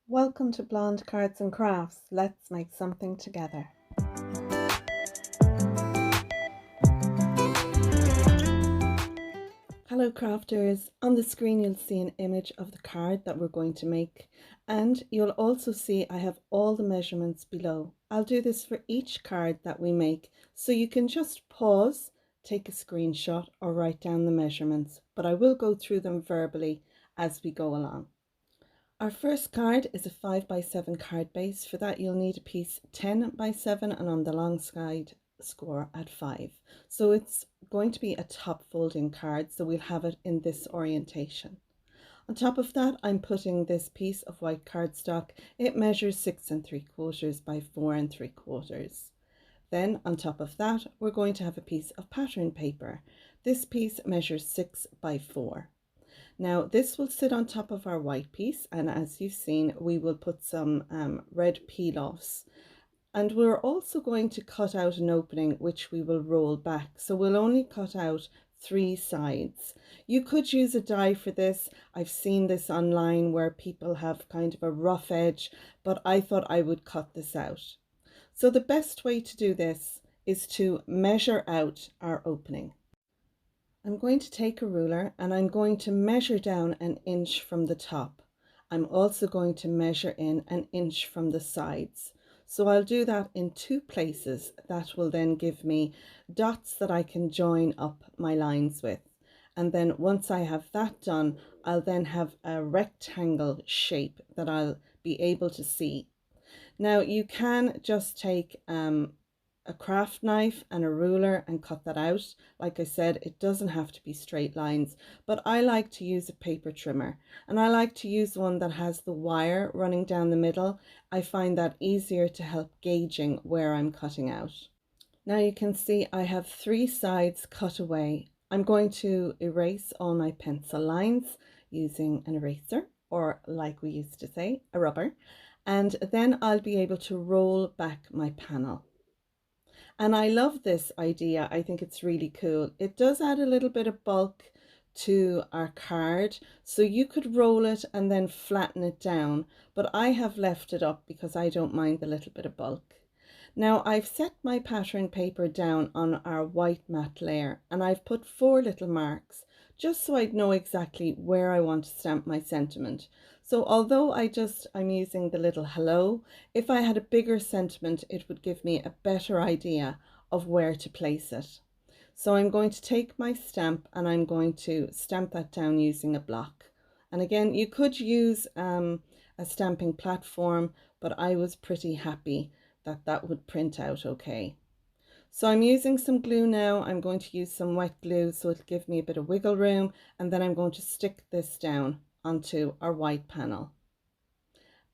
Welcome to Blonde Cards and Crafts. Let's make something together. Hello crafters, on the screen you'll see an image of the card that we're going to make, and you'll also see I have all the measurements below. I'll do this for each card that we make, so you can just pause, take a screenshot or write down the measurements, but I will go through them verbally as we go along. Our first card is a 5x7 card base. For that you'll need a piece 10x7 and on the long side score at 5. So it's going to be a top folding card, so we'll have it in this orientation. On top of that I'm putting this piece of white cardstock. It measures 6 3/4 by 4 3/4. Then on top of that we're going to have a piece of pattern paper. This piece measures 6 by 4. Now this will sit on top of our white piece, and as you've seen we will put some red peel-offs, and we're also going to cut out an opening which we will roll back, so we'll only cut out 3 sides. You could use a die for this. I've seen this online where people have kind of a rough edge, but I thought I would cut this out. So the best way to do this is to measure out our opening. I'm going to take a ruler and I'm going to measure down an inch from the top. I'm also going to measure in an inch from the sides. So I'll do that in 2 places. That will then give me dots that I can join up my lines with. And then once I have that done, I'll then have a rectangle shape that I'll be able to see. Now you can just take a craft knife and a ruler and cut that out. Like I said, it doesn't have to be straight lines, but I like to use a paper trimmer, and I like to use one that has the wire running down the middle. I find that easier to help gauging where I'm cutting out. Now you can see I have 3 sides cut away. I'm going to erase all my pencil lines using an eraser, or like we used to say, a rubber, and then I'll be able to roll back my panel. And I love this idea. I think it's really cool. It does add a little bit of bulk to our card, so you could roll it and then flatten it down, but I have left it up because I don't mind the little bit of bulk. Now I've set my pattern paper down on our white matte layer, and I've put 4 little marks just so I'd know exactly where I want to stamp my sentiment. So although I'm using the little hello, if I had a bigger sentiment it would give me a better idea of where to place it. So I'm going to take my stamp and I'm going to stamp that down using a block. And again, you could use a stamping platform, but I was pretty happy that that would print out okay. So I'm using some glue now. I'm going to use some wet glue so it'll give me a bit of wiggle room, and then I'm going to stick this down onto our white panel.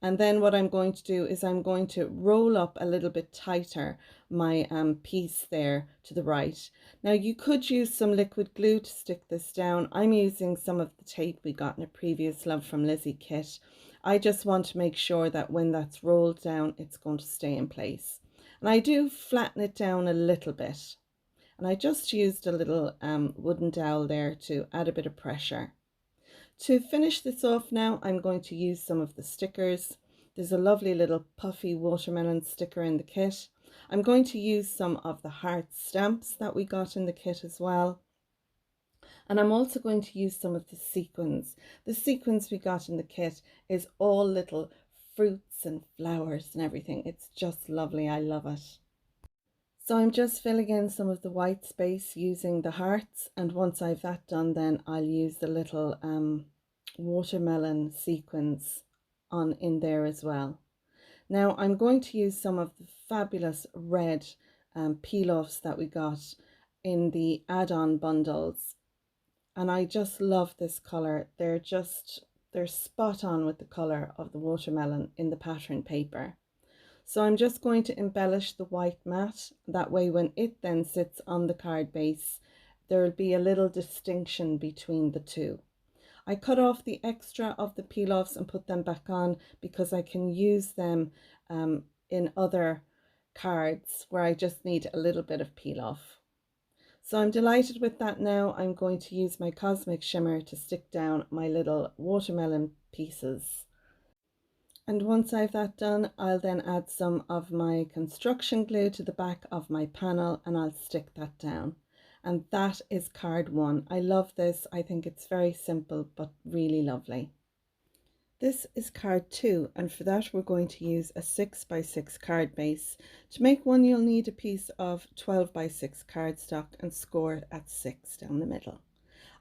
And then what I'm going to do is I'm going to roll up a little bit tighter my piece there to the right. Now you could use some liquid glue to stick this down. I'm using some of the tape we got in a previous Love from Lizi kit. I just want to make sure that when that's rolled down it's going to stay in place. And I do flatten it down a little bit. And I just used a little wooden dowel there to add a bit of pressure. To finish this off now, I'm going to use some of the stickers. There's a lovely little puffy watermelon sticker in the kit. I'm going to use some of the heart stamps that we got in the kit as well. And I'm also going to use some of the sequins. The sequins we got in the kit is all little fruits and flowers and everything. It's just lovely. I love it. So I'm just filling in some of the white space using the hearts, and once I've that done then I'll use the little watermelon sequins on in there as well. Now I'm going to use some of the fabulous red peel-offs that we got in the add-on bundles, and I just love this color. They're spot on with the color of the watermelon in the pattern paper. So I'm just going to embellish the white mat. That way when it then sits on the card base, there will be a little distinction between the two. I cut off the extra of the peel-offs and put them back on because I can use them in other cards where I just need a little bit of peel-off. So I'm delighted with that now. I'm going to use my Cosmic Shimmer to stick down my little watermelon pieces. And once I've that done, I'll then add some of my construction glue to the back of my panel and I'll stick that down. And that is card 1. I love this. I think it's very simple but really lovely. This is card 2, and for that we're going to use a 6 by 6 card base. To make one you'll need a piece of 12 by 6 cardstock and score it at 6 down the middle.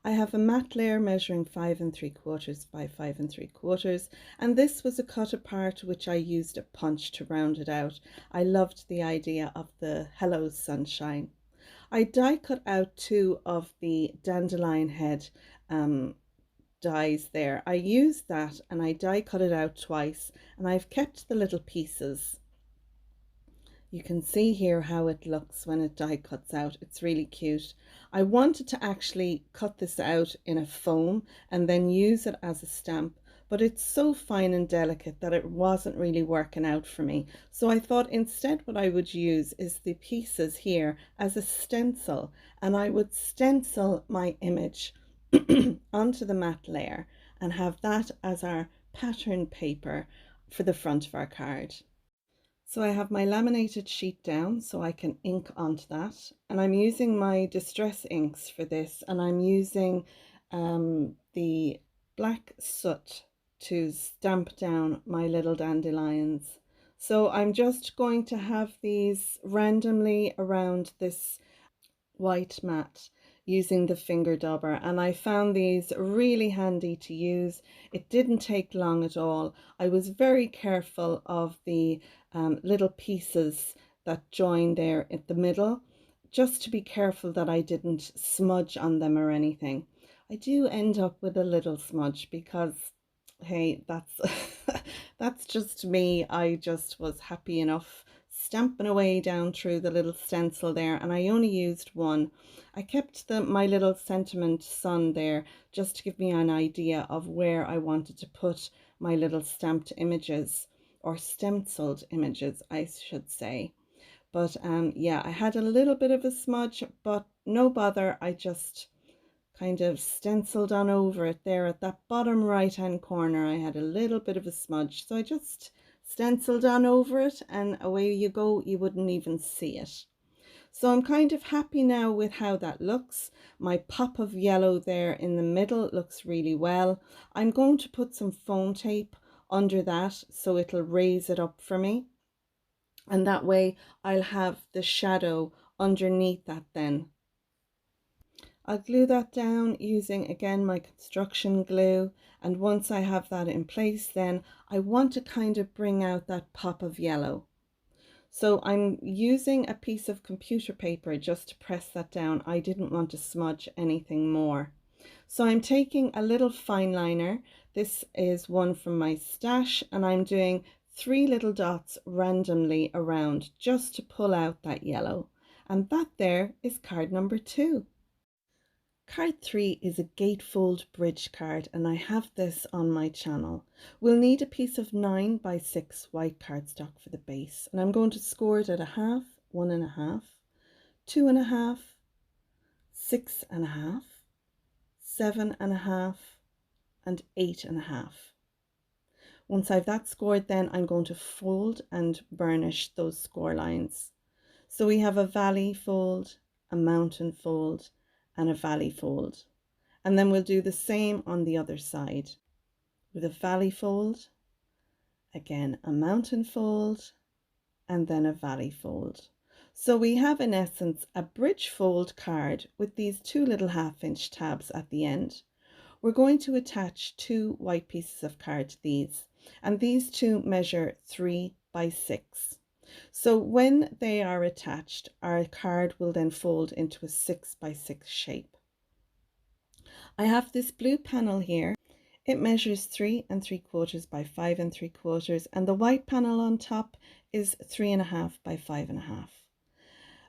I have a matte layer measuring 5 3/4 by 5 3/4, and this was a cut apart which I used a punch to round it out. I loved the idea of the Hello Sunshine. I die cut out 2 of the dandelion head dies there. I used that and I die cut it out twice, and I've kept the little pieces. You can see here how it looks when it die cuts out. It's really cute. I wanted to actually cut this out in a foam and then use it as a stamp, but it's so fine and delicate that it wasn't really working out for me. So I thought instead what I would use is the pieces here as a stencil, and I would stencil my image onto the matte layer and have that as our pattern paper for the front of our card. So I have my laminated sheet down so I can ink onto that, and I'm using my distress inks for this, and I'm using the black soot to stamp down my little dandelions. So I'm just going to have these randomly around this white mat using the finger dauber, and I found these really handy to use. It didn't take long at all. I was very careful of the little pieces that join there at the middle, just to be careful that I didn't smudge on them or anything. I do end up with a little smudge because hey, that's that's just me. I just was happy enough stamping away down through the little stencil there, and I only used one. I kept my little sentiment sun there just to give me an idea of where I wanted to put my little stamped images, or stenciled images I should say. But yeah, I had a little bit of a smudge, but no bother, I just kind of stenciled on over it there at that bottom right hand corner. I had a little bit of a smudge, so I just stenciled on over it and away you go, you wouldn't even see it. So I'm kind of happy now with how that looks. My pop of yellow there in the middle looks really well. I'm going to put some foam tape under that so it'll raise it up for me, and that way I'll have the shadow underneath that then. I'll glue that down using again my construction glue, and once I have that in place then I want to kind of bring out that pop of yellow. So I'm using a piece of computer paper just to press that down. I didn't want to smudge anything more. So I'm taking a little fine liner. This is one from my stash, and I'm doing 3 little dots randomly around just to pull out that yellow. And that there is card number 2. Card 3 is a gatefold bridge card, and I have this on my channel. We'll need a piece of 9 by 6 white cardstock for the base, and I'm going to score it at 1/2, 1.5, 2.5, 6.5, 7.5, and 8.5. Once I've that scored, then I'm going to fold and burnish those score lines. So we have a valley fold, a mountain fold, and a valley fold, and then we'll do the same on the other side with a valley fold, again a mountain fold, and then a valley fold. So we have in essence a bridge fold card with these 2 little 1/2-inch tabs at the end. We're going to attach 2 white pieces of card to these, and these 2 measure 3 by 6. So when they are attached, our card will then fold into a 6 by 6 shape. I have this blue panel here. It measures 3 3/4 by 5 3/4, and the white panel on top is 3.5 by 5.5.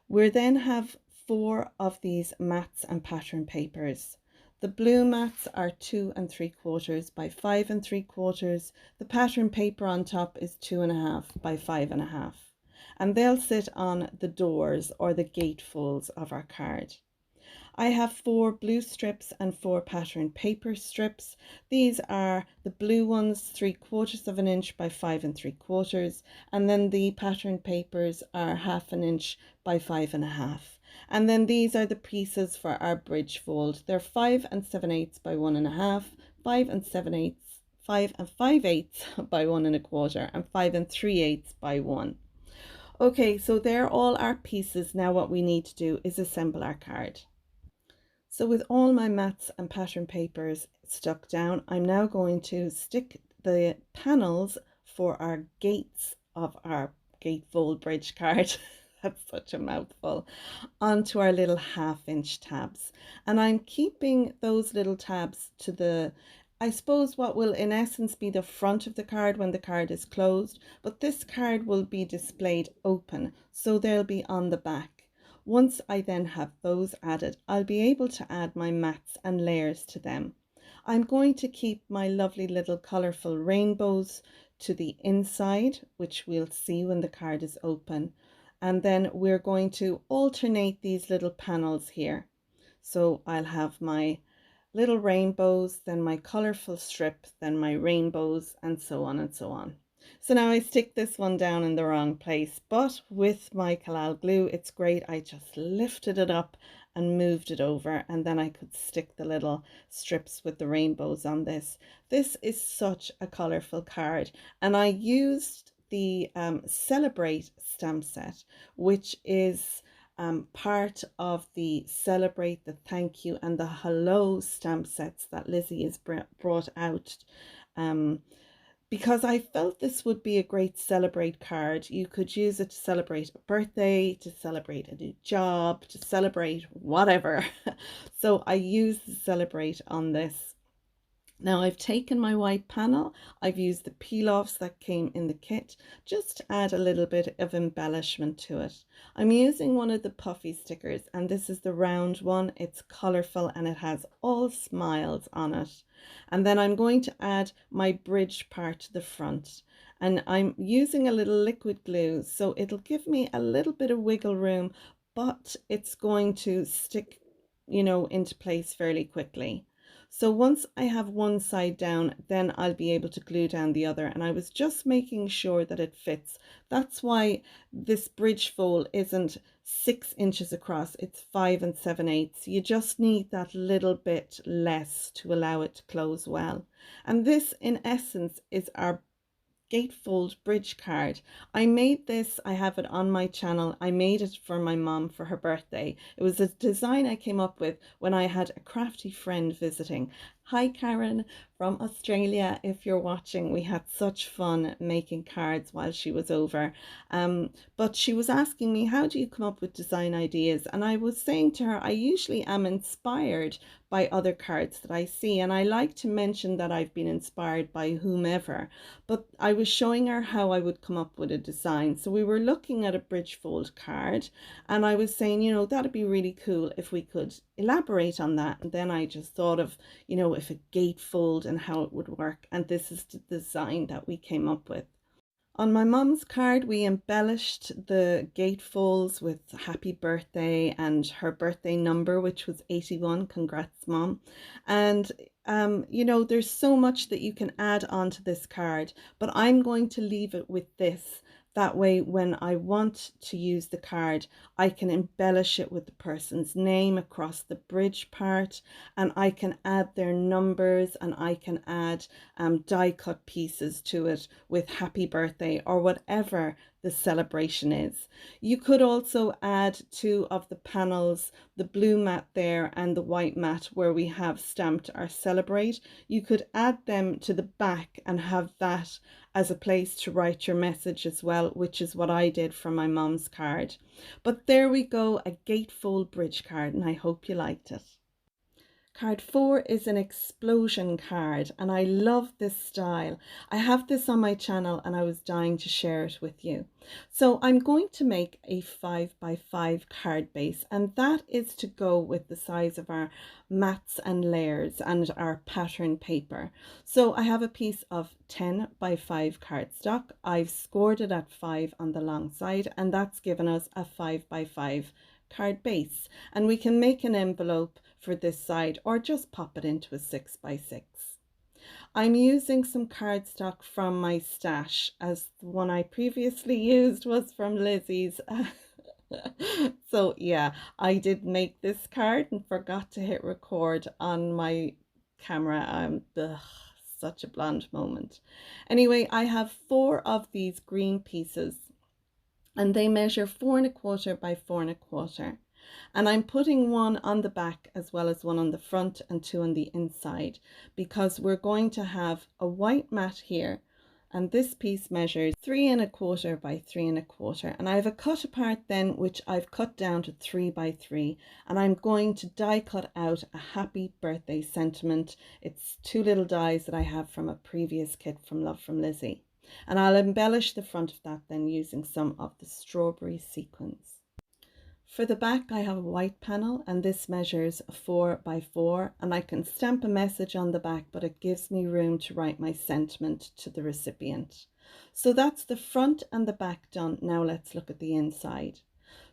We then have 4 of these mats and pattern papers. The blue mats are 2 3/4 by 5 3/4. The pattern paper on top is 2.5 by 5.5. And they'll sit on the doors or the gate folds of our card. I have 4 blue strips and 4 pattern paper strips. These are the blue ones 3/4 of an inch by 5 3/4, and then the pattern papers are 1/2 inch by 5 1/2. And then these are the pieces for our bridge fold. They're 5 7/8 by 1 1/2, 5 7/8, 5 5/8 by 1 1/4, and 5 3/8 by 1. Okay, so they're all our pieces. Now what we need to do is assemble our card. So with all my mats and pattern papers stuck down, I'm now going to stick the panels for our gates of our gatefold bridge card. That's such a mouthful, onto our little 1/2 inch tabs. And I'm keeping those little tabs to the, I suppose, what will in essence be the front of the card when the card is closed, but this card will be displayed open, so they'll be on the back. Once I then have those added, I'll be able to add my mats and layers to them. I'm going to keep my lovely little colourful rainbows to the inside, which we'll see when the card is open. And then we're going to alternate these little panels here. So I'll have my little rainbows, then my colourful strip, then my rainbows, and so on and so on. So now I stick this one down in the wrong place, but with my Collal glue, it's great. I just lifted it up and moved it over, and then I could stick the little strips with the rainbows on this. This is such a colourful card, and I used the Celebrate stamp set, which is part of the Celebrate, the Thank You, and the Hello stamp sets that Lizi has brought out. Because I felt this would be a great Celebrate card. You could use it to celebrate a birthday, to celebrate a new job, to celebrate whatever. So I used the Celebrate on this. Now I've taken my white panel, I've used the peel-offs that came in the kit, just to add a little bit of embellishment to it. I'm using one of the puffy stickers, and this is the round one. It's colourful and it has all smiles on it. And then I'm going to add my bridge part to the front. And I'm using a little liquid glue, so it'll give me a little bit of wiggle room, but it's going to stick, you know, into place fairly quickly. So once I have one side down, then I'll be able to glue down the other. And I was just making sure that it fits. That's why this bridge fold isn't 6 inches across, it's 5 7/8. You just need that little bit less to allow it to close well. And this in essence is our Gatefold bridge card. I made this, I have it on my channel. I made it for my mom for her birthday. It was a design I came up with when I had a crafty friend visiting. Hi Karen from Australia, if you're watching. We had such fun making cards while she was over. But she was asking me, how do you come up with design ideas? And I was saying to her, I usually am inspired by other cards that I see, and I like to mention that I've been inspired by whomever, but I was showing her how I would come up with a design. So we were looking at a bridge fold card, and I was saying, you know, that'd be really cool if we could elaborate on that. And then I just thought of, you know, if a gatefold and how it would work, and this is the design that we came up with. On my mum's card, we embellished the gatefolds with happy birthday and her birthday number, which was 81. Congrats, Mum. And, you know, there's so much that you can add onto this card, but I'm going to leave it with this. That way, when I want to use the card, I can embellish it with the person's name across the bridge part, and I can add their numbers, and I can add die cut pieces to it with happy birthday or whatever the celebration is. You could also add 2 of the panels, the blue mat there and the white mat where we have stamped our Celebrate. You could add them to the back and have that as a place to write your message as well, which is what I did for my mom's card. But there we go, a gatefold bridge card, and I hope you liked it. Card 4 is an explosion card, and I love this style. I have this on my channel and I was dying to share it with you. So I'm going to make a 5 by 5 card base, and that is to go with the size of our mats and layers and our pattern paper. So I have a piece of 10 by 5 cardstock. I've scored it at 5 on the long side, and that's given us a 5 by 5 card base, and we can make an envelope for this side or just pop it into a 6x6. I'm using some cardstock from my stash, as the one I previously used was from Lizi's. So yeah, I did make this card and forgot to hit record on my camera. Such a bland moment. Anyway, I have 4 of these green pieces and they measure 4¼ by 4¼ and I'm putting one on the back as well as one on the front and 2 on the inside, because we're going to have a white mat here, and this piece measures 3¼ by 3¼ and I have a cut apart then which I've cut down to 3x3, and I'm going to die cut out a happy birthday sentiment. It's 2 little dies that I have from a previous kit from Lizi. And I'll embellish the front of that then using some of the strawberry sequins. For the back I have a white panel, and this measures 4x4, and I can stamp a message on the back, but it gives me room to write my sentiment to the recipient. So that's the front and the back done. Now let's look at the inside.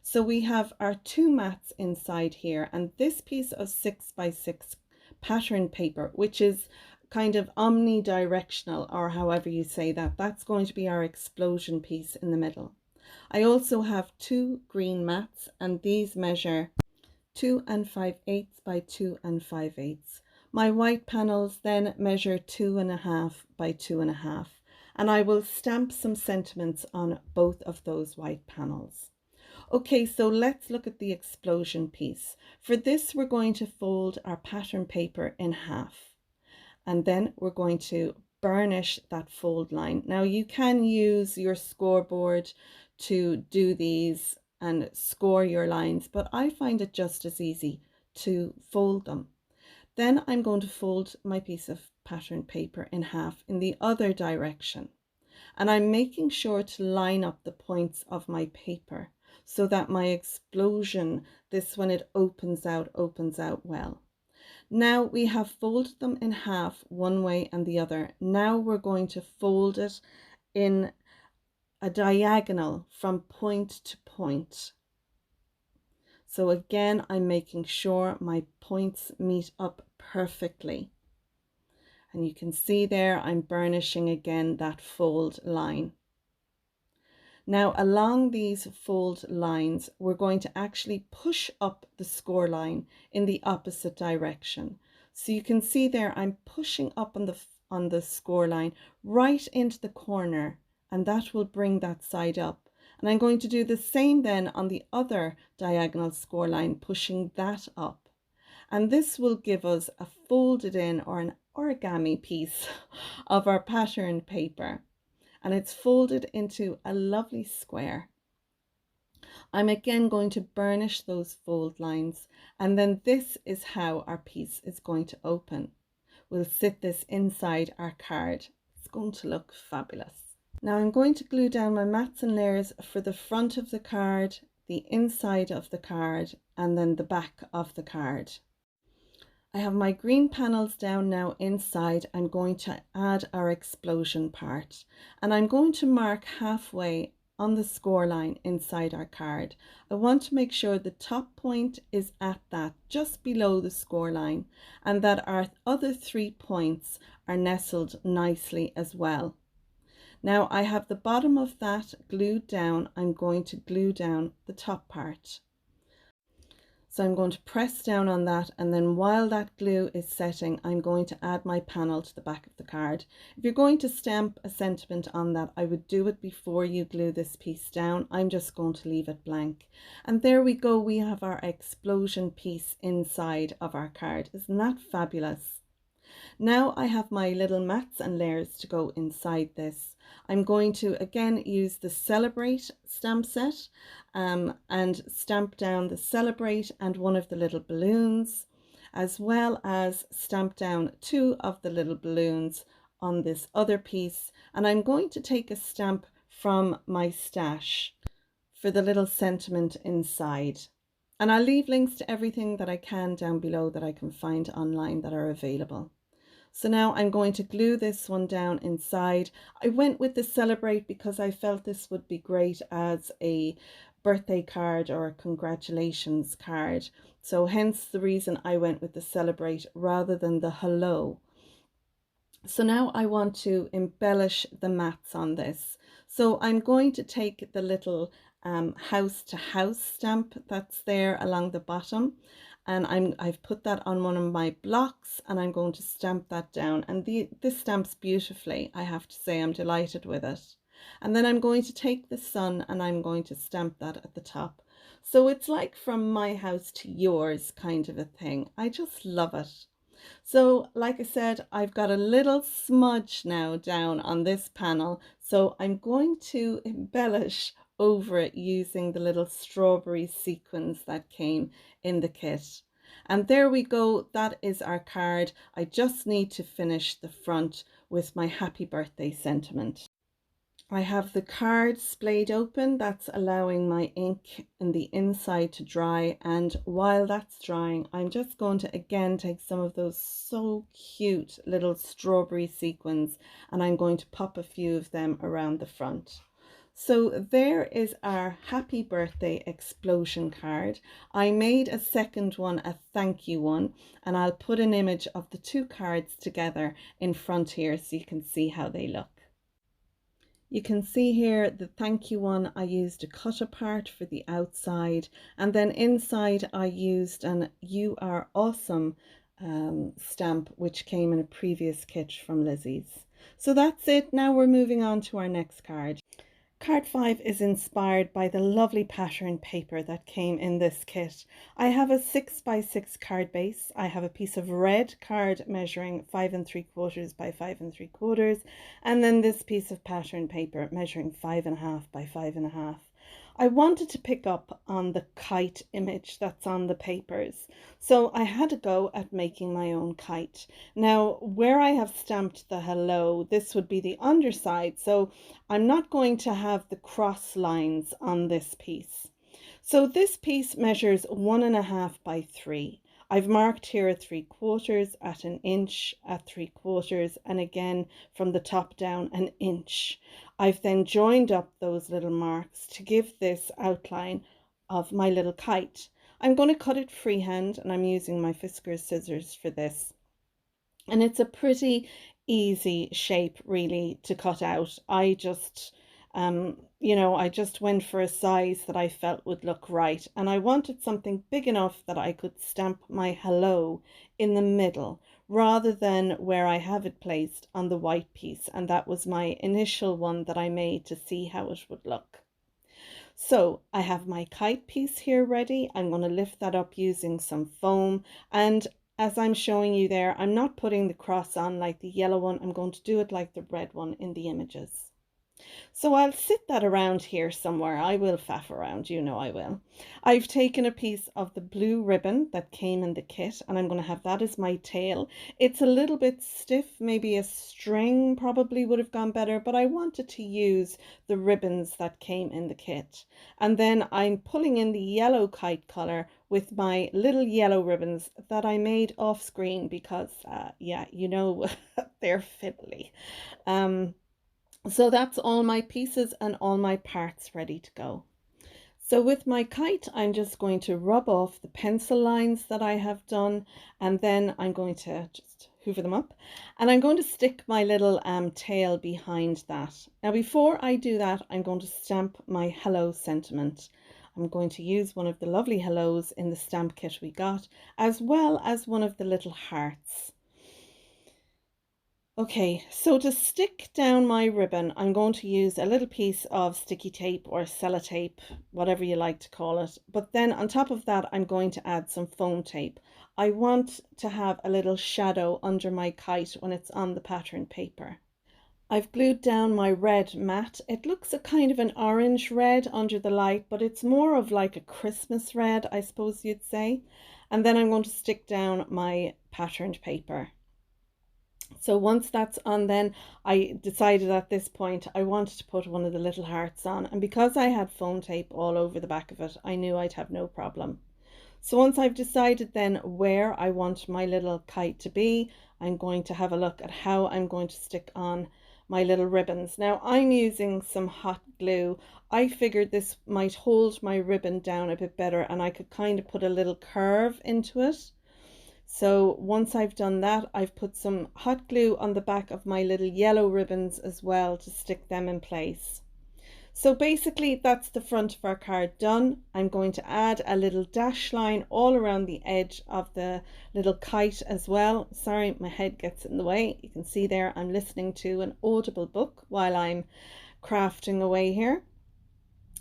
So we have our 2 mats inside here, and this piece of 6x6 pattern paper, which is kind of omnidirectional, or however you say that, that's going to be our explosion piece in the middle. I also have 2 green mats, and these measure 2 5/8 by 2 5/8. My white panels then measure 2½ by 2½, and I will stamp some sentiments on both of those white panels. Okay, so let's look at the explosion piece. For this, we're going to fold our pattern paper in half. And then we're going to burnish that fold line. Now you can use your scoreboard to do these and score your lines, but I find it just as easy to fold them. Then I'm going to fold my piece of pattern paper in half in the other direction. And I'm making sure to line up the points of my paper so that my explosion, this when it opens out well. Now we have folded them in half one way and the other. Now we're going to fold it in a diagonal from point to point. So again, I'm making sure my points meet up perfectly. And you can see there, I'm burnishing again that fold line. Now along these fold lines, we're going to actually push up the score line in the opposite direction. So you can see there, I'm pushing up on the score line right into the corner, and that will bring that side up. And I'm going to do the same then on the other diagonal score line, pushing that up. And this will give us a folded in or an origami piece of our pattern paper. And it's folded into a lovely square. I'm again going to burnish those fold lines, and then this is how our piece is going to open. We'll sit this inside our card. It's going to look fabulous. Now I'm going to glue down my mats and layers for the front of the card, the inside of the card, and then the back of the card. I have my green panels down now inside. I'm going to add our explosion part, and I'm going to mark halfway on the score line inside our card. I want to make sure the top point is at that, just below the score line, and that our other 3 points are nestled nicely as well. Now I have the bottom of that glued down. I'm going to glue down the top part. So I'm going to press down on that, and then while that glue is setting, I'm going to add my panel to the back of the card. If you're going to stamp a sentiment on that, I would do it before you glue this piece down. I'm just going to leave it blank. And there we go, we have our explosion piece inside of our card. Isn't that fabulous? Now I have my little mats and layers to go inside this. I'm going to again use the Celebrate stamp set and stamp down the Celebrate and one of the little balloons, as well as stamp down 2 of the little balloons on this other piece. And I'm going to take a stamp from my stash for the little sentiment inside. And I'll leave links to everything that I can down below that I can find online that are available. So now I'm going to glue this one down inside. I went with the Celebrate because I felt this would be great as a birthday card or a congratulations card. So hence the reason I went with the celebrate rather than the hello. So now I want to embellish the mats on this. So I'm going to take the little house to house stamp that's there along the bottom, and I've put that on one of my blocks, and I'm going to stamp that down. And this stamps beautifully. I have to say I'm delighted with it. And then I'm going to take the sun and I'm going to stamp that at the top. So it's like from my house to yours kind of a thing. I just love it. So like I said, I've got a little smudge now down on this panel, so I'm going to embellish over it using the little strawberry sequins that came in the kit. And there we go, that is our card. I just need to finish the front with my happy birthday sentiment. I have the card splayed open. That's allowing my ink in the inside to dry, and while that's drying I'm just going to again take some of those so cute little strawberry sequins and I'm going to pop a few of them around the front. So there is our happy birthday explosion card. I made a second one, a thank you one, and I'll put an image of the two cards together in front here so you can see how they look. You can see here the thank you one, I used a cut apart for the outside, and then inside I used an You Are Awesome stamp which came in a previous kit from Lizi's. So that's it. Now we're moving on to our next card. Card 5 is inspired by the lovely pattern paper that came in this kit. I have a 6x6 card base. I have a piece of red card measuring 5 3/4 by 5 3/4, and then this piece of pattern paper measuring 5.5 by 5.5. I wanted to pick up on the kite image that's on the papers, so I had a go at making my own kite. Now, where I have stamped the hello, this would be the underside, so I'm not going to have the cross lines on this piece. So this piece measures 1.5 by 3. I've marked here at 3/4, at 1 inch, at 3/4, and again from the top down 1 inch. I've then joined up those little marks to give this outline of my little kite. I'm going to cut it freehand, and I'm using my Fiskars scissors for this. And it's a pretty easy shape really to cut out. I just I just went for a size that I felt would look right, and I wanted something big enough that I could stamp my hello in the middle rather than where I have it placed on the white piece, and that was my initial one that I made to see how it would look. So I have my kite piece here ready. I'm going to lift that up using some foam, and as I'm showing you there, I'm not putting the cross on like the yellow one. I'm going to do it like the red one in the images. So I'll sit that around here somewhere. I will faff around, you know I will. I've taken a piece of the blue ribbon that came in the kit, and I'm going to have that as my tail. It's a little bit stiff, maybe a string probably would have gone better, but I wanted to use the ribbons that came in the kit. And then I'm pulling in the yellow kite color with my little yellow ribbons that I made off screen because, yeah, you know, they're fiddly. So that's all my pieces and all my parts ready to go. So with my kite, I'm just going to rub off the pencil lines that I have done, and then I'm going to just hoover them up, and I'm going to stick my little tail behind that. Now before I do that, I'm going to stamp my hello sentiment. I'm going to use one of the lovely hellos in the stamp kit we got, as well as one of the little hearts. Okay, so to stick down my ribbon, I'm going to use a little piece of sticky tape or sellotape, whatever you like to call it. But then on top of that, I'm going to add some foam tape. I want to have a little shadow under my kite when it's on the pattern paper. I've glued down my red mat. It looks a kind of an orange red under the light, but it's more of like a Christmas red, I suppose you'd say. And then I'm going to stick down my patterned paper. So once that's on, then I decided at this point I wanted to put one of the little hearts on, and because I had foam tape all over the back of it, I knew I'd have no problem. So once I've decided then where I want my little kite to be, I'm going to have a look at how I'm going to stick on my little ribbons. Now I'm using some hot glue. I figured this might hold my ribbon down a bit better and I could kind of put a little curve into it. So once I've done that, I've put some hot glue on the back of my little yellow ribbons as well to stick them in place. So basically that's the front of our card done. I'm going to add a little dash line all around the edge of the little kite as well. Sorry, my head gets in the way. You can see there I'm listening to an audible book while I'm crafting away here.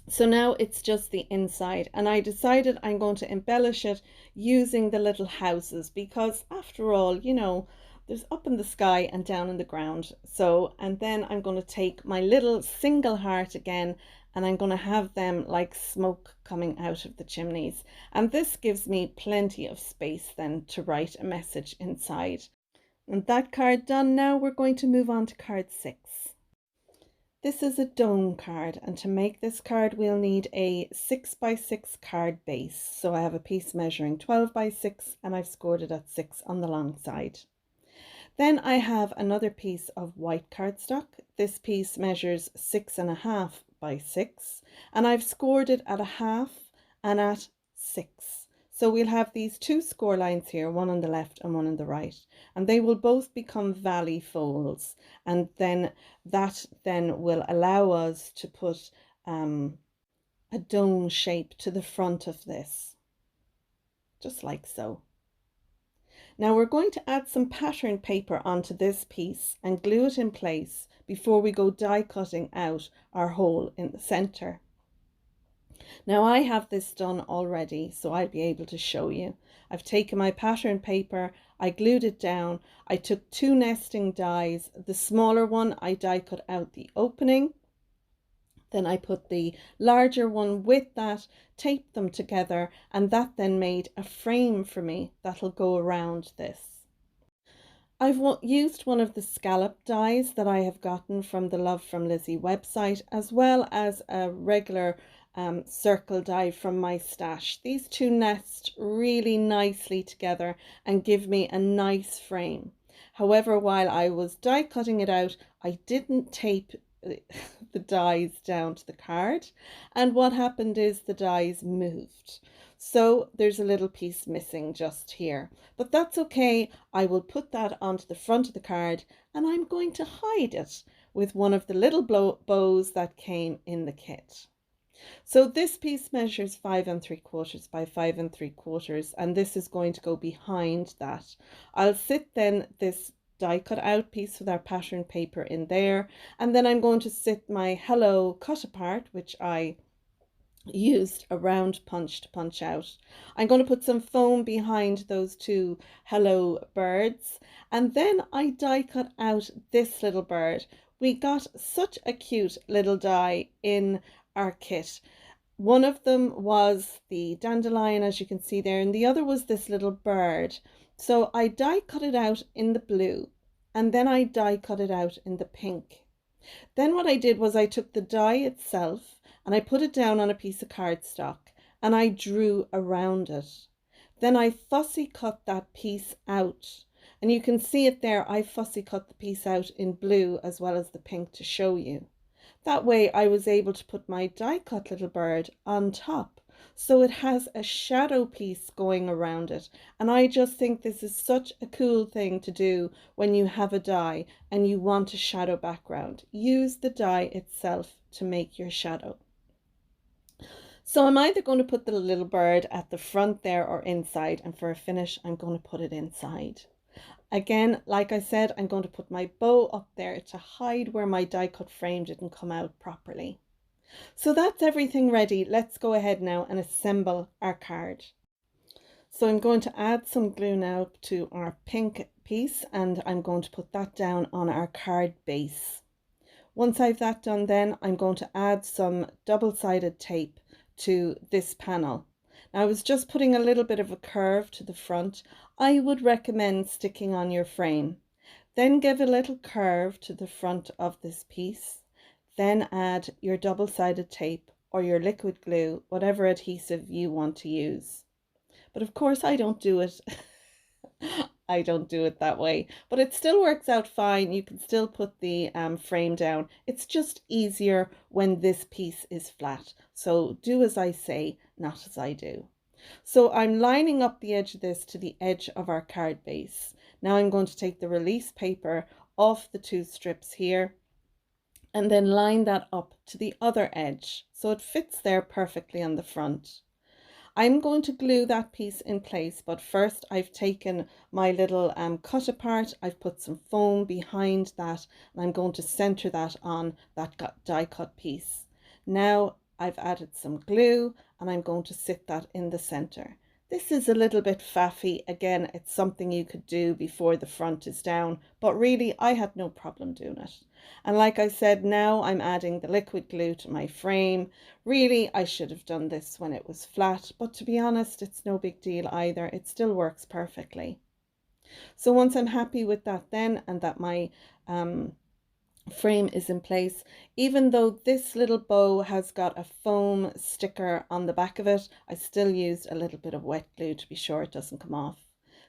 So now it's just the inside, and I decided I'm going to embellish it using the little houses because after all, you know, there's up in the sky and down in the ground. So, and then I'm going to take my little single heart again and I'm going to have them like smoke coming out of the chimneys. And this gives me plenty of space then to write a message inside. And that card done, now we're going to move on to card 6. This is a dome card, and to make this card we'll need a 6x6 card base. So I have a piece measuring 12x6 and I've scored it at 6 on the long side. Then I have another piece of white cardstock. This piece measures 6.5x6 and I've scored it at 1/2 and at 6. So we'll have these two score lines here, one on the left and one on the right, and they will both become valley folds, and then that will allow us to put a dome shape to the front of this, just like so. Now we're going to add some pattern paper onto this piece and glue it in place before we go die cutting out our hole in the center. Now I have this done already, so I'll be able to show you. I've taken my pattern paper, I glued it down, I took 2 nesting dies, the smaller one I die cut out the opening, then I put the larger one with that, taped them together, and that then made a frame for me that'll go around this. I've used one of the scallop dies that I have gotten from the Love from Lizi website, as well as a regular circle die from my stash. These two nest really nicely together and give me a nice frame. However, while I was die cutting it out, I didn't tape the dies down to the card, and what happened is the dies moved. So there's a little piece missing just here, but that's okay. I will put that onto the front of the card and I'm going to hide it with one of the little bows that came in the kit. So this piece measures 5 3/4 by 5 3/4, and this is going to go behind that. I'll sit then this die cut out piece with our pattern paper in there, and then I'm going to sit my hello cut apart, which I used a round punch to punch out. I'm going to put some foam behind those two hello birds, and then I die cut out this little bird. We got such a cute little die in our kit. One of them was the dandelion, as you can see there, and the other was this little bird. So I die cut it out in the blue, and then I die cut it out in the pink. Then what I did was I took the die itself and I put it down on a piece of cardstock and I drew around it. Then I fussy cut that piece out, and you can see it there. I fussy cut the piece out in blue as well as the pink to show you. That way I was able to put my die cut little bird on top, so it has a shadow piece going around it. And I just think this is such a cool thing to do when you have a die and you want a shadow background. Use the die itself to make your shadow. So I'm either going to put the little bird at the front there or inside, and for a finish I'm going to put it inside. Again, like I said, I'm going to put my bow up there to hide where my die cut frame didn't come out properly. So that's everything ready. Let's go ahead now and assemble our card. So I'm going to add some glue now to our pink piece, and I'm going to put that down on our card base. Once I've that done, then I'm going to add some double-sided tape to this panel. Now I was just putting a little bit of a curve to the front. I would recommend sticking on your frame. Then give a little curve to the front of this piece. Then add your double-sided tape or your liquid glue, whatever adhesive you want to use. But of course I don't do it. I don't do it that way, but it still works out fine. You can still put the frame down. It's just easier when this piece is flat. So do as I say, not as I do. So I'm lining up the edge of this to the edge of our card base. Now I'm going to take the release paper off the two strips here and then line that up to the other edge so it fits there perfectly on the front. I'm going to glue that piece in place, but first I've taken my little cut apart, I've put some foam behind that, and I'm going to center that on that die cut piece. Now I've added some glue and I'm going to sit that in the center. This is a little bit faffy. Again, it's something you could do before the front is down, but really I had no problem doing it. And like I said, now I'm adding the liquid glue to my frame. Really, I should have done this when it was flat, but to be honest, it's no big deal either. It still works perfectly. So once I'm happy with that then, and that my frame is in place, even though this little bow has got a foam sticker on the back of it, I still used a little bit of wet glue to be sure it doesn't come off.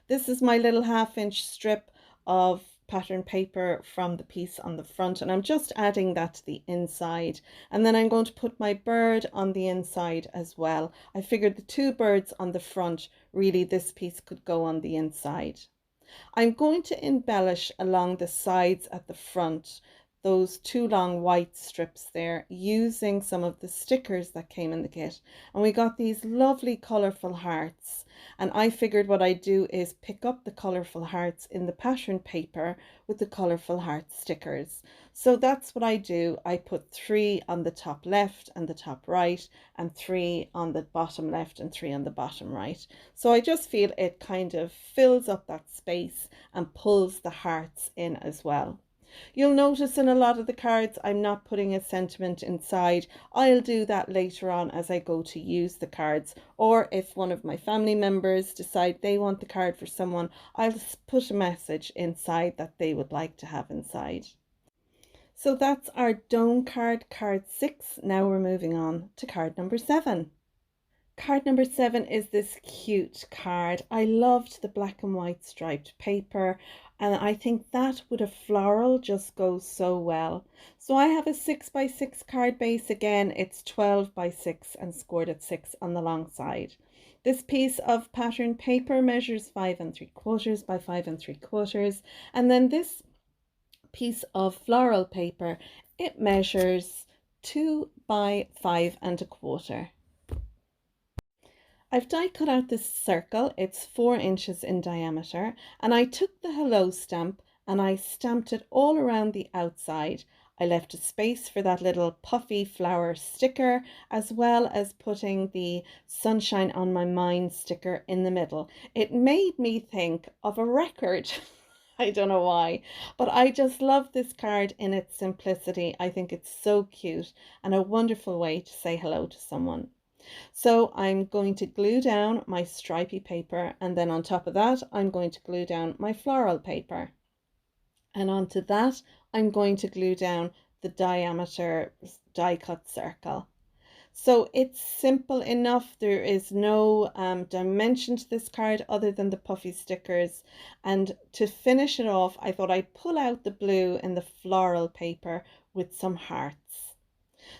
This is my little 1/2 inch strip of pattern paper from the piece on the front, and I'm just adding that to the inside, and then I'm going to put my bird on the inside as well. I figured the two birds on the front, really this piece could go on the inside. I'm going to embellish along the sides at the front, those two long white strips there, using some of the stickers that came in the kit. And we got these lovely colorful hearts. And I figured what I'd do is pick up the colorful hearts in the pattern paper with the colorful heart stickers. So that's what I do. I put 3 on the top left and the top right, and 3 on the bottom left and 3 on the bottom right. So I just feel it kind of fills up that space and pulls the hearts in as well. You'll notice in a lot of the cards I'm not putting a sentiment inside. I'll do that later on as I go to use the cards, or if one of my family members decide they want the card for someone, I'll put a message inside that they would like to have inside. So that's our Dome card, card 6. Now we're moving on to card number 7. Card number 7 is this cute card. I loved the black and white striped paper, and I think that with a floral just goes so well. So I have a 6x6 card base. Again, it's 12x6 and scored at 6 on the long side. This piece of pattern paper measures 5 3/4 by 5 3/4, and then this piece of floral paper, it measures 2 by 5 1/4. I've die cut out this circle. It's 4 inches in diameter, and I took the hello stamp and I stamped it all around the outside. I left a space for that little puffy flower sticker, as well as putting the sunshine on my mind sticker in the middle. It made me think of a record. I don't know why, but I just love this card in its simplicity. I think it's so cute and a wonderful way to say hello to someone. So I'm going to glue down my stripy paper, and then on top of that I'm going to glue down my floral paper, and onto that I'm going to glue down the diameter die cut circle. So it's simple enough. There is no dimension to this card other than the puffy stickers, and to finish it off I thought I'd pull out the blue in the floral paper with some hearts.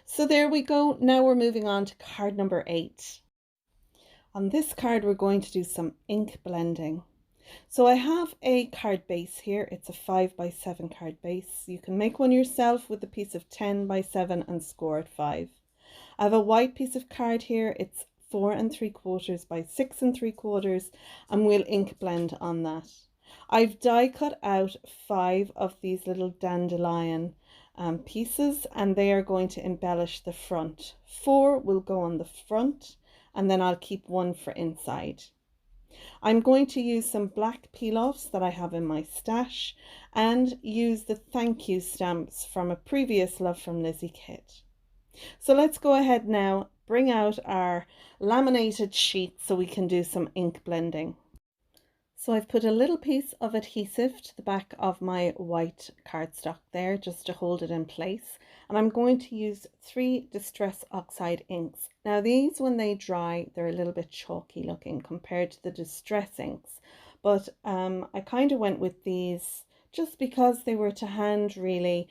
So there we go. Now we're moving on to card number 8. On this card we're going to do some ink blending. So I have a card base here. It's a 5x7 card base. You can make one yourself with a piece of 10x7 and score at 5. I have a white piece of card here. It's 4 3/4 by 6 3/4, and we'll ink blend on that. I've die cut out 5 of these little dandelion pieces, and they are going to embellish the front. 4 will go on the front, and then I'll keep 1 for inside. I'm going to use some black peel-offs that I have in my stash, and use the thank you stamps from a previous Love from Lizi kit. So let's go ahead now, bring out our laminated sheet so we can do some ink blending. So I've put a little piece of adhesive to the back of my white cardstock there just to hold it in place, and I'm going to use 3 Distress Oxide inks. Now these, when they dry, they're a little bit chalky looking compared to the Distress inks, but I kind of went with these just because they were to hand really.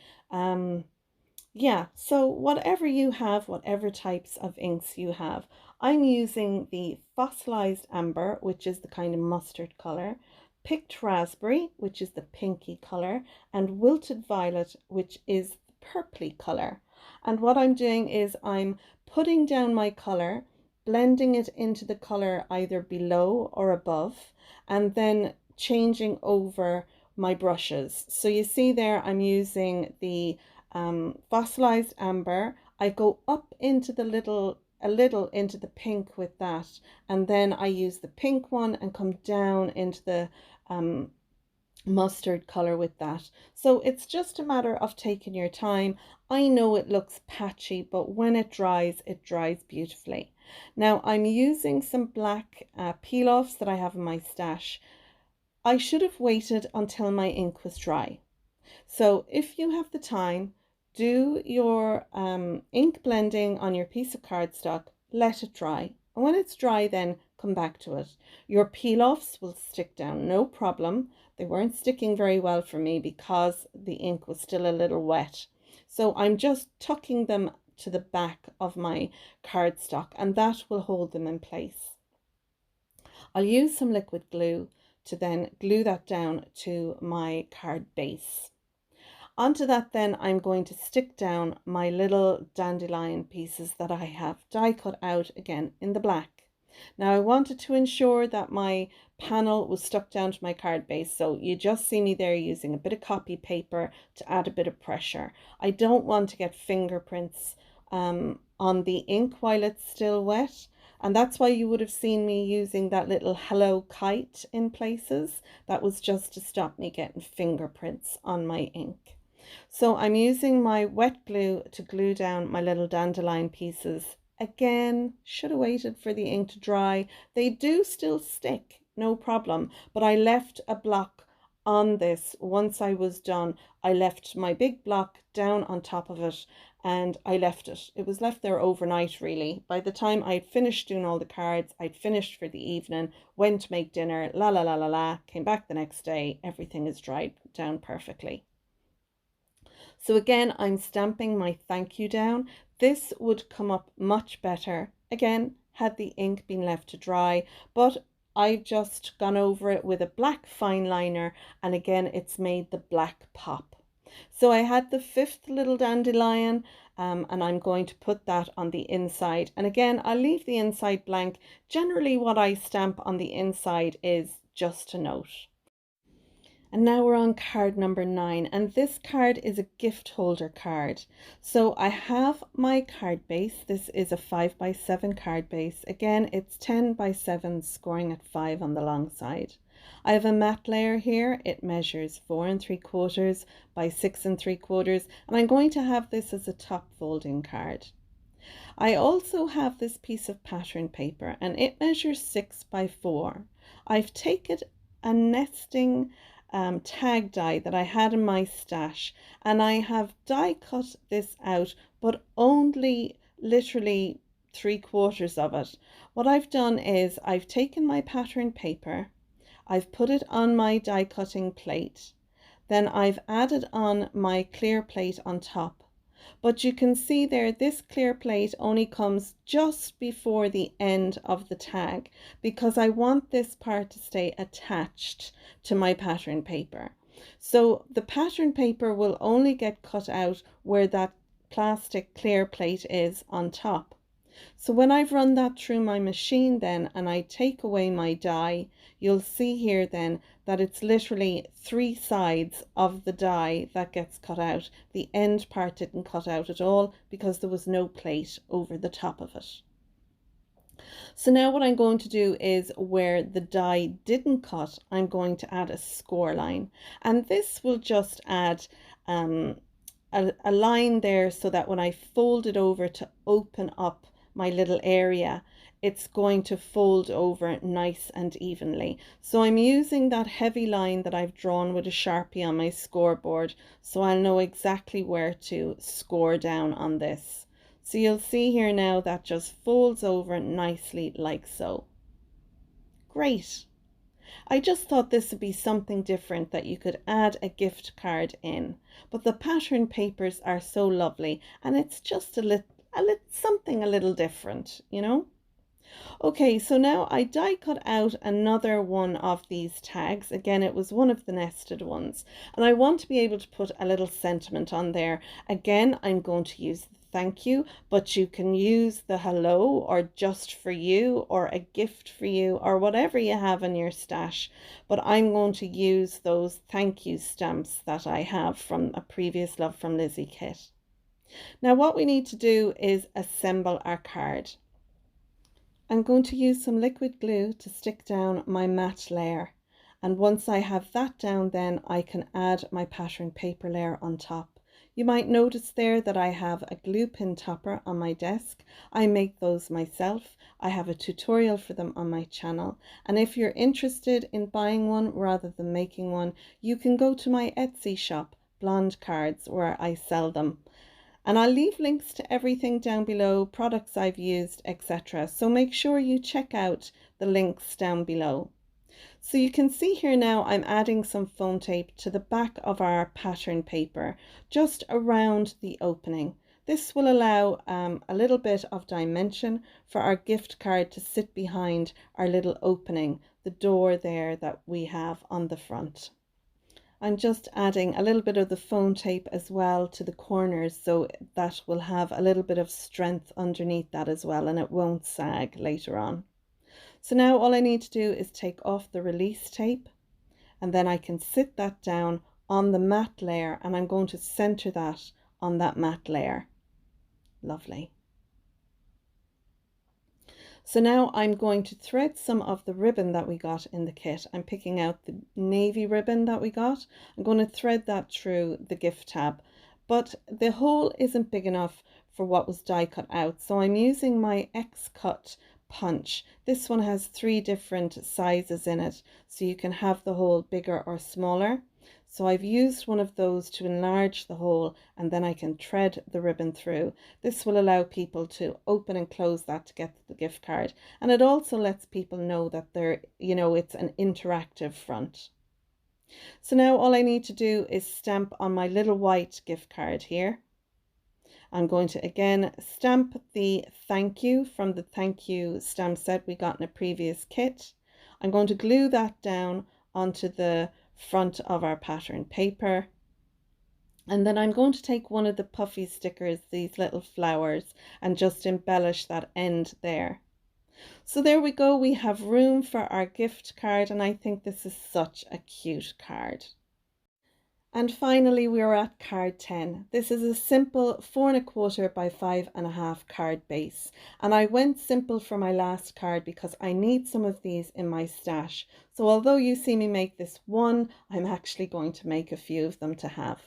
Yeah, so whatever you have, whatever types of inks you have, I'm using the fossilized amber, which is the kind of mustard color, picked raspberry, which is the pinky color, and wilted violet, which is the purpley color. And what I'm doing is I'm putting down my color, blending it into the color either below or above, and then changing over my brushes. So you see there, I'm using the fossilized amber. I go up into the a little into the pink with that, and then I use the pink one and come down into the um, mustard color with that. So it's just a matter of taking your time. I know it looks patchy, but when it dries beautifully. Now I'm using some black peel-offs that I have in my stash. I should have waited until my ink was dry. So if you have the time, do your ink blending on your piece of cardstock, let it dry. And when it's dry, then come back to it. Your peel-offs will stick down, no problem. They weren't sticking very well for me because the ink was still a little wet. So I'm just tucking them to the back of my cardstock, and that will hold them in place. I'll use some liquid glue to then glue that down to my card base. Onto that then I'm going to stick down my little dandelion pieces that I have die cut out again in the black. Now I wanted to ensure that my panel was stuck down to my card base, so you just see me there using a bit of copy paper to add a bit of pressure. I don't want to get fingerprints on the ink while it's still wet. And that's why you would have seen me using that little hello kite in places. That was just to stop me getting fingerprints on my ink. So I'm using my wet glue to glue down my little dandelion pieces. Again, should have waited for the ink to dry. They do still stick, no problem, but I left a block on this. Once I was done, I left my big block down on top of it and I left it. It was left there overnight really. By the time I'd finished doing all the cards, I'd finished for the evening, went to make dinner, la la la la la, came back the next day, everything is dried down perfectly. So again, I'm stamping my thank you down. This would come up much better, again, had the ink been left to dry, but I've just gone over it with a black fine liner, and again, it's made the black pop. So I had the fifth little dandelion, and I'm going to put that on the inside. And again, I'll leave the inside blank. Generally, what I stamp on the inside is just a note. And now we're on card number 9, and this card is a gift holder card. So I have my card base. This is a 5x7 card base. Again, it's 10x7, scoring at 5 on the long side. I have a matte layer here. It measures 4 3/4 by 6 3/4, and I'm going to have this as a top folding card. I also have this piece of pattern paper, and it measures 6x4. I've taken a nesting tag die that I had in my stash, and I have die cut this out, but only literally 3/4 of it. What I've done is I've taken my pattern paper, I've put it on my die cutting plate, then I've added on my clear plate on top. But you can see there, this clear plate only comes just before the end of the tag because I want this part to stay attached to my pattern paper. So the pattern paper will only get cut out where that plastic clear plate is on top. So when I've run that through my machine then and I take away my die, you'll see here then that it's literally 3 sides of the die that gets cut out. The end part didn't cut out at all because there was no plate over the top of it. So now what I'm going to do is where the die didn't cut, I'm going to add a score line, and this will just add a line there so that when I fold it over to open up my little area, it's going to fold over nice and evenly. So I'm using that heavy line that I've drawn with a Sharpie on my scoreboard, so I'll know exactly where to score down on this. So you'll see here now that just folds over nicely like so. Great. I just thought this would be something different that you could add a gift card in. But the pattern papers are so lovely, and it's just a little something a little different, you know? Okay, so now I die cut out another one of these tags. Again, it was one of the nested ones, and I want to be able to put a little sentiment on there. Again, I'm going to use the thank you, but you can use the hello or just for you or a gift for you or whatever you have in your stash. But I'm going to use those thank you stamps that I have from a previous Love from Lizi kit. Now what we need to do is assemble our card. I'm going to use some liquid glue to stick down my matte layer, and once I have that down, then I can add my pattern paper layer on top. You might notice there that I have a glue pin topper on my desk. I make those myself. I have a tutorial for them on my channel, and if you're interested in buying one rather than making one, you can go to my Etsy shop, Blonde Cards, where I sell them. And I'll leave links to everything down below, products I've used, etc. So make sure you check out the links down below. So you can see here now I'm adding some foam tape to the back of our pattern paper, just around the opening. This will allow a little bit of dimension for our gift card to sit behind our little opening, the door there that we have on the front. I'm just adding a little bit of the foam tape as well to the corners, so that will have a little bit of strength underneath that as well, and it won't sag later on. So now all I need to do is take off the release tape, and then I can sit that down on the matte layer, and I'm going to center that on that matte layer. Lovely. So now I'm going to thread some of the ribbon that we got in the kit. I'm picking out the navy ribbon that we got. I'm going to thread that through the gift tab, but the hole isn't big enough for what was die cut out. So I'm using my X-cut punch. This one has 3 different sizes in it, so you can have the hole bigger or smaller. So I've used one of those to enlarge the hole, and then I can thread the ribbon through. This will allow people to open and close that to get the gift card. And it also lets people know that they're, you know, it's an interactive front. So now all I need to do is stamp on my little white gift card here. I'm going to again stamp the thank you from the thank you stamp set we got in a previous kit. I'm going to glue that down onto the front of our pattern paper, and then I'm going to take one of the puffy stickers, these little flowers, and just embellish that end there. So there we go, we have room for our gift card, and I think this is such a cute card. And finally we are at card 10. This is a simple 4 1/4 by 5 1/2 card base, and I went simple for my last card because I need some of these in my stash. So although you see me make this one, I'm actually going to make a few of them to have.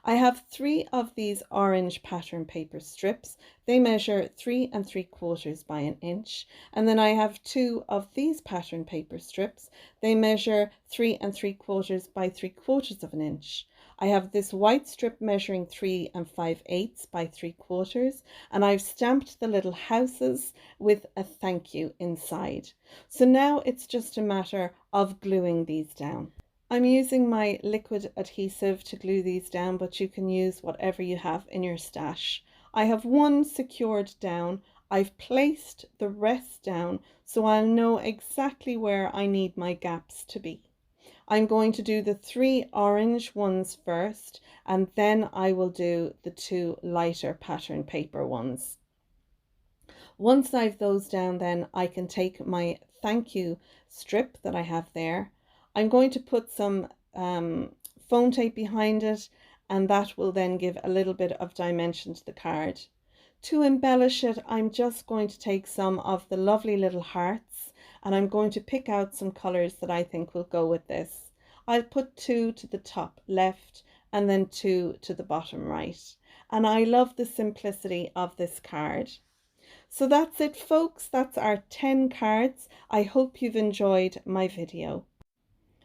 I have 3 of these orange pattern paper strips. They measure 3 3/4 by 1 inch. And then I have 2 of these pattern paper strips. They measure 3 3/4 by 3/4 of 1 inch. I have this white strip measuring 3 5/8 by 3/4, and I've stamped the little houses with a thank you inside. So now it's just a matter of gluing these down. I'm using my liquid adhesive to glue these down, but you can use whatever you have in your stash. I have one secured down. I've placed the rest down so I'll know exactly where I need my gaps to be. I'm going to do the 3 orange ones first, and then I will do the 2 lighter pattern paper ones. Once I've those down, then I can take my thank you strip that I have there. I'm going to put some foam tape behind it, and that will then give a little bit of dimension to the card. To embellish it, I'm just going to take some of the lovely little hearts, and I'm going to pick out some colors that I think will go with this. I'll put 2 to the top left and then 2 to the bottom right. And I love the simplicity of this card. So that's it, folks. That's our 10 cards. I hope you've enjoyed my video.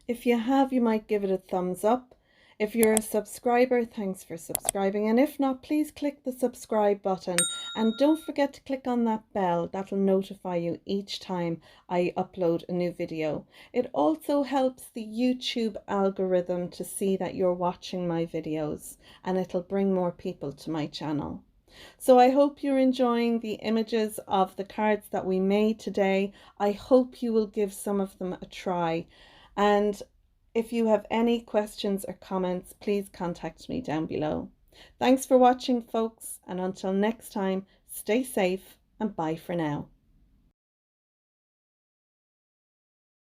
If you have, you might give it a thumbs up. If you're a subscriber, thanks for subscribing, and if not, please click the subscribe button and don't forget to click on that bell. That'll notify you each time I upload a new video. It also helps the YouTube algorithm to see that you're watching my videos, and it'll bring more people to my channel. So I hope you're enjoying the images of the cards that we made today. I hope you will give some of them a try, and if you have any questions or comments, please contact me down below. Thanks for watching, folks, and until next time, stay safe and bye for now.